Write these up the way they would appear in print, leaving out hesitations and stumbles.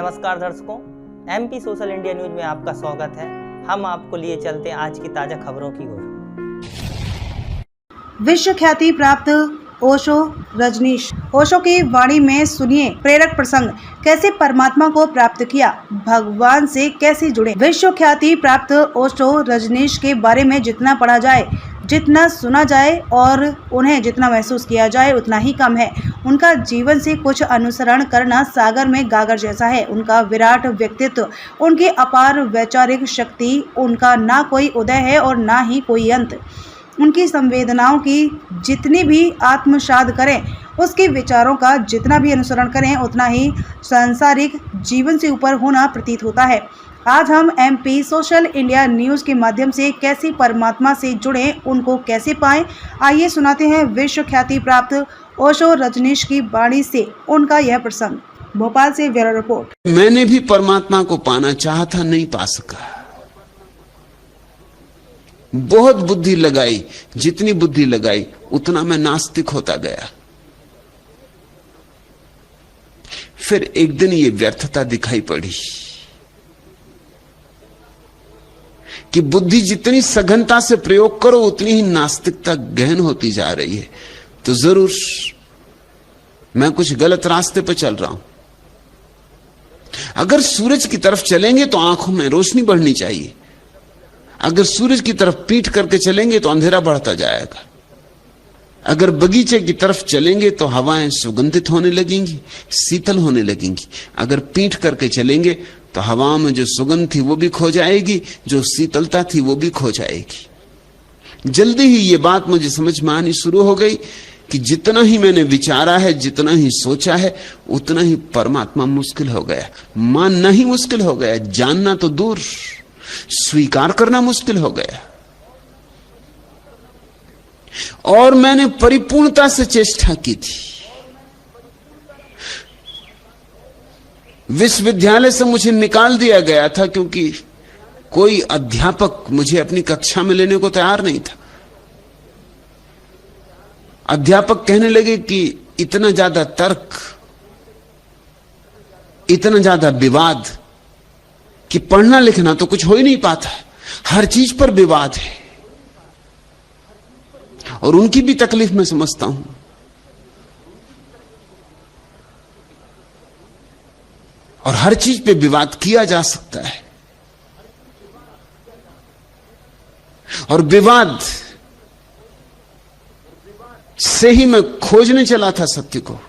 नमस्कार दर्शकों, MP social India news में आपका स्वागत है। हम आपको लिए चलते हैं आज की ताजा खबरों की ओर। विश्व ख्याति प्राप्त ओशो रजनीश। ओशो की वाणी में सुनिए प्रेरक प्रसंग। कैसे परमात्मा को प्राप्त किया, भगवान से कैसे जुड़े। विश्व ख्याति प्राप्त ओशो रजनीश के बारे में जितना पढ़ा जाए, जितना सुना जाए और उन्हें जितना महसूस किया जाए उतना ही कम है। उनका जीवन से कुछ अनुसरण करना सागर में गागर जैसा है। उनका विराट व्यक्तित्व, उनकी अपार वैचारिक शक्ति, उनका ना कोई उदय है और ना ही कोई अंत। उनकी संवेदनाओं की जितनी भी आत्मसात करें, उसके विचारों का जितना भी अनुसरण करें उतना ही सांसारिक जीवन से ऊपर होना प्रतीत होता है। आज हम एमपी सोशल इंडिया न्यूज़ के माध्यम से कैसे परमात्मा से जुड़ें, उनको कैसे पाएं, आइए सुनाते हैं विश्व ख्याति प्राप्त ओशो रजनीश की वाणी से उनका यह प्रसंग। भोपाल से ब्यूरो रिपोर्ट। मैंने भी परमात्मा को पाना चाहा था, नहीं पा सका। बहुत बुद्धि लगाई, जितनी बुद्धि लगाई उतना मैं नास्तिक होता गया। फिर एक दिन ये व्यर्थता दिखाई पड़ी कि बुद्धि जितनी सघनता से प्रयोग करो उतनी ही नास्तिकता गहन होती जा रही है। तो जरूर मैं कुछ गलत रास्ते पर चल रहा हूं। अगर सूरज की तरफ चलेंगे तो आंखों में रोशनी बढ़नी चाहिए। अगर सूरज की तरफ पीठ करके चलेंगे तो अंधेरा बढ़ता जाएगा। अगर बगीचे की तरफ चलेंगे तो हवाएं सुगंधित होने लगेंगी, शीतल होने लगेंगी। अगर पीठ करके चलेंगे तो हवाओं में जो सुगंध थी वो भी खो जाएगी, जो शीतलता थी वो भी खो जाएगी। जल्दी ही ये बात मुझे समझ में आनी शुरू हो गई कि जितना ही मैंने विचारा है, जितना ही सोचा है, उतना ही परमात्मा मुश्किल हो गया। मानना ही मुश्किल हो गया, जानना तो दूर, स्वीकार करना मुश्किल हो गया। और मैंने परिपूर्णता से चेष्टा की थी। विश्वविद्यालय से मुझे निकाल दिया गया था क्योंकि कोई अध्यापक मुझे अपनी कक्षा में लेने को तैयार नहीं था। अध्यापक कहने लगे कि इतना ज्यादा तर्क, इतना ज्यादा विवाद कि पढ़ना लिखना तो कुछ हो ही नहीं पाता, हर चीज पर विवाद है। और उनकी भी तकलीफ मैं समझता हूं। और हर चीज पे विवाद किया जा सकता है। और विवाद से ही मैं खोजने चला था सत्य को।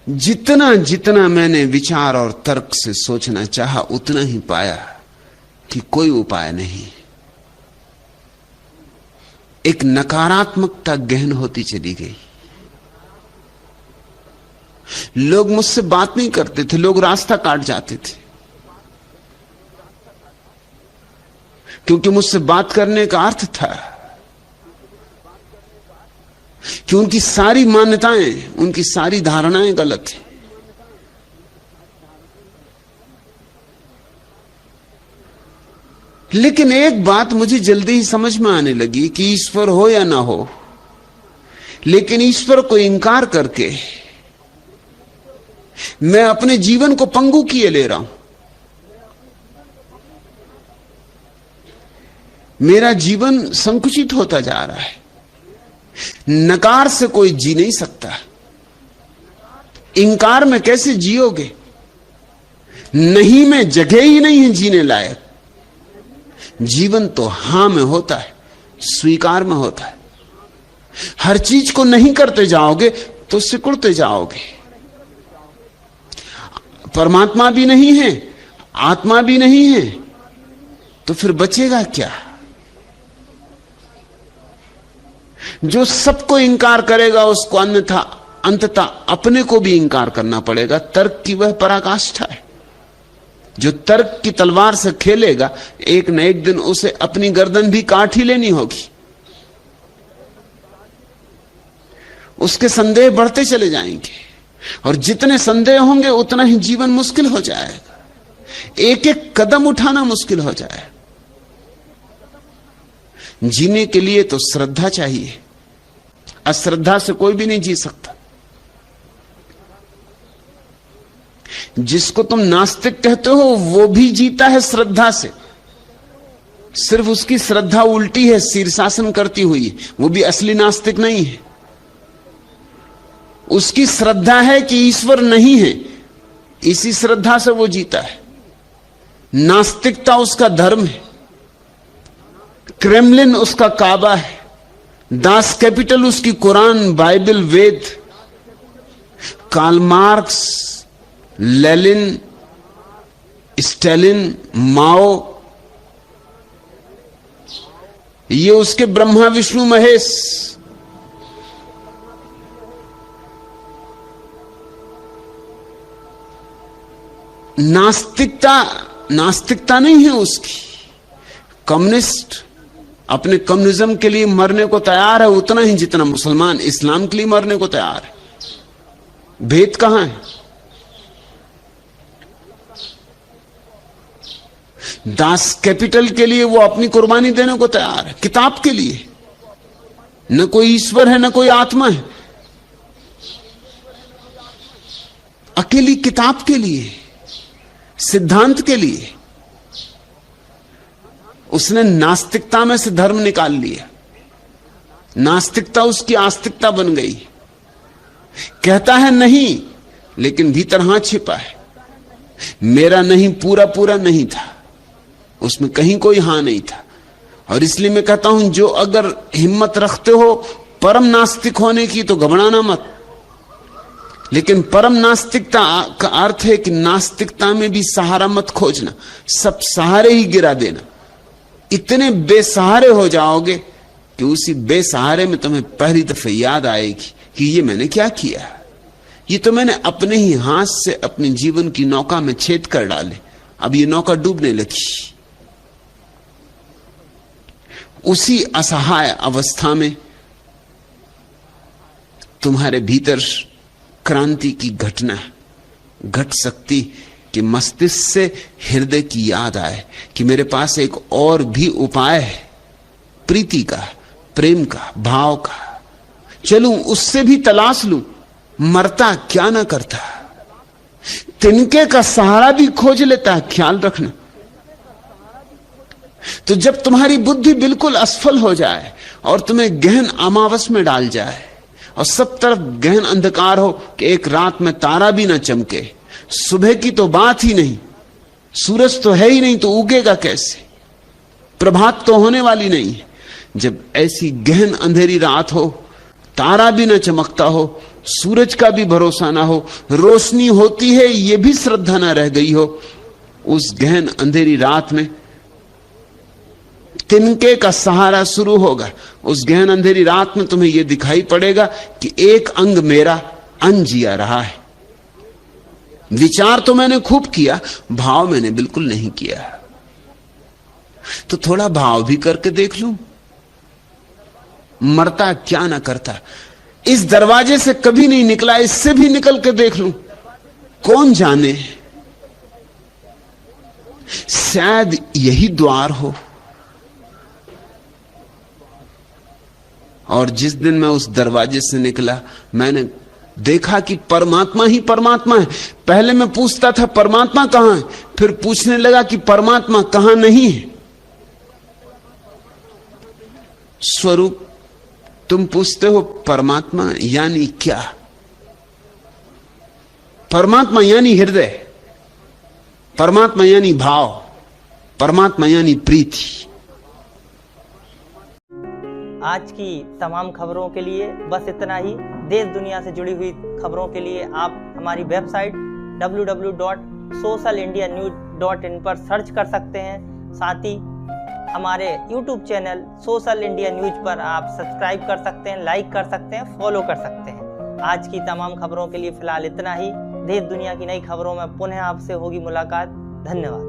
जितना जितना मैंने विचार और तर्क से सोचना चाहा उतना ही पाया कि कोई उपाय नहीं। एक नकारात्मकता गहन होती चली गई। लोग मुझसे बात नहीं करते थे, लोग रास्ता काट जाते थे, क्योंकि मुझसे बात करने का अर्थ था कि उनकी सारी मान्यताएं, उनकी सारी धारणाएं गलत हैं। लेकिन एक बात मुझे जल्दी ही समझ में आने लगी कि ईश्वर हो या ना हो, लेकिन ईश्वर को इंकार करके मैं अपने जीवन को पंगु किए ले रहा हूं। मेरा जीवन संकुचित होता जा रहा है। नकार से कोई जी नहीं सकता, इंकार में कैसे जियोगे? नहीं में जगह ही नहीं है जीने लायक। जीवन तो हां में होता है, स्वीकार में होता है। हर चीज को नहीं करते जाओगे तो सिकुड़ते जाओगे। परमात्मा भी नहीं है, आत्मा भी नहीं है, तो फिर बचेगा क्या? जो सबको इंकार करेगा उसको अन्यथा अंततः अपने को भी इंकार करना पड़ेगा। तर्क की वह पराकाष्ठा है। जो तर्क की तलवार से खेलेगा, एक न एक दिन उसे अपनी गर्दन भी काट ही लेनी होगी। उसके संदेह बढ़ते चले जाएंगे, और जितने संदेह होंगे उतना ही जीवन मुश्किल हो जाएगा। एक एक कदम उठाना मुश्किल हो जाएगा। जीने के लिए तो श्रद्धा चाहिए, अश्रद्धा से कोई भी नहीं जी सकता। जिसको तुम नास्तिक कहते हो वो भी जीता है श्रद्धा से, सिर्फ उसकी श्रद्धा उल्टी है, शीर्षासन करती हुई है। वो भी असली नास्तिक नहीं है। उसकी श्रद्धा है कि ईश्वर नहीं है, इसी श्रद्धा से वो जीता है। नास्तिकता उसका धर्म है, क्रेमलिन उसका काबा है, दास कैपिटल उसकी कुरान, बाइबल, वेद। कार्ल मार्क्स, लेनिन, स्टालिन, माओ, ये उसके ब्रह्मा विष्णु महेश। नास्तिकता नहीं है उसकी। कम्युनिस्ट अपने कम्युनिज्म के लिए मरने को तैयार है उतना ही जितना मुसलमान इस्लाम के लिए मरने को तैयार है। भेद कहां है? दास कैपिटल के लिए वो अपनी कुर्बानी देने को तैयार है, किताब के लिए। न कोई ईश्वर है न कोई आत्मा है, अकेली किताब के लिए, सिद्धांत के लिए। उसने नास्तिकता में से धर्म निकाल लिया, नास्तिकता उसकी आस्तिकता बन गई। कहता है नहीं, लेकिन भीतर हां छिपा है। मेरा नहीं पूरा पूरा नहीं था, उसमें कहीं कोई हां नहीं था। और इसलिए मैं कहता हूं, जो अगर हिम्मत रखते हो परम नास्तिक होने की तो घबराना मत। लेकिन परम नास्तिकता का अर्थ है कि नास्तिकता में भी सहारा मत खोजना, सब सहारे ही गिरा देना। इतने बेसहारे हो जाओगे कि उसी बेसहारे में तुम्हें पहली दफे याद आएगी कि ये मैंने क्या किया, ये तो मैंने अपने ही हाथ से अपने जीवन की नौका में छेद कर डाले, अब ये नौका डूबने लगी। उसी असहाय अवस्था में तुम्हारे भीतर क्रांति की घटना घट सकती कि मस्तिष्क से हृदय की याद आए कि मेरे पास एक और भी उपाय है, प्रीति का, प्रेम का, भाव का। चलूं उससे भी तलाश लूं, मरता क्या ना करता। तिनके का सहारा भी खोज लेता है, ख्याल रखना। तो जब तुम्हारी बुद्धि बिल्कुल असफल हो जाए और तुम्हें गहन अमावस में डाल जाए और सब तरफ गहन अंधकार हो कि एक रात में तारा भी ना चमके, सुबह की तो बात ही नहीं, सूरज तो है ही नहीं तो उगेगा कैसे, प्रभात तो होने वाली नहीं है। जब ऐसी गहन अंधेरी रात हो, तारा भी ना चमकता हो, सूरज का भी भरोसा ना हो, रोशनी होती है ये भी श्रद्धा ना रह गई हो, उस गहन अंधेरी रात में तिनके का सहारा शुरू होगा। उस गहन अंधेरी रात में तुम्हें यह दिखाई पड़ेगा कि एक अंग मेरा अनजिया रहा है। विचार तो मैंने खूब किया, भाव मैंने बिल्कुल नहीं किया। तो थोड़ा भाव भी करके देख लूं, मरता क्या ना करता। इस दरवाजे से कभी नहीं निकला, इससे भी निकल के देख लूं, कौन जाने शायद यही द्वार हो। और जिस दिन मैं उस दरवाजे से निकला, मैंने देखा कि परमात्मा ही परमात्मा है। पहले मैं पूछता था परमात्मा कहां है, फिर पूछने लगा कि परमात्मा कहां नहीं है। स्वरूप तुम पूछते हो परमात्मा यानी क्या? परमात्मा यानी हृदय, परमात्मा यानी भाव, परमात्मा यानी प्रीति। आज की तमाम खबरों के लिए बस इतना ही। देश दुनिया से जुड़ी हुई खबरों के लिए आप हमारी वेबसाइट www.socialindianews.in पर सर्च कर सकते हैं। साथ ही हमारे YouTube channel social India news पर आप सब्सक्राइब कर सकते हैं, लाइक कर सकते हैं, फॉलो कर सकते हैं। आज की तमाम खबरों के लिए फिलहाल इतना ही। देश दुनिया की नई खबरों में पुनः आपसे होगी मुलाकात। धन्यवाद।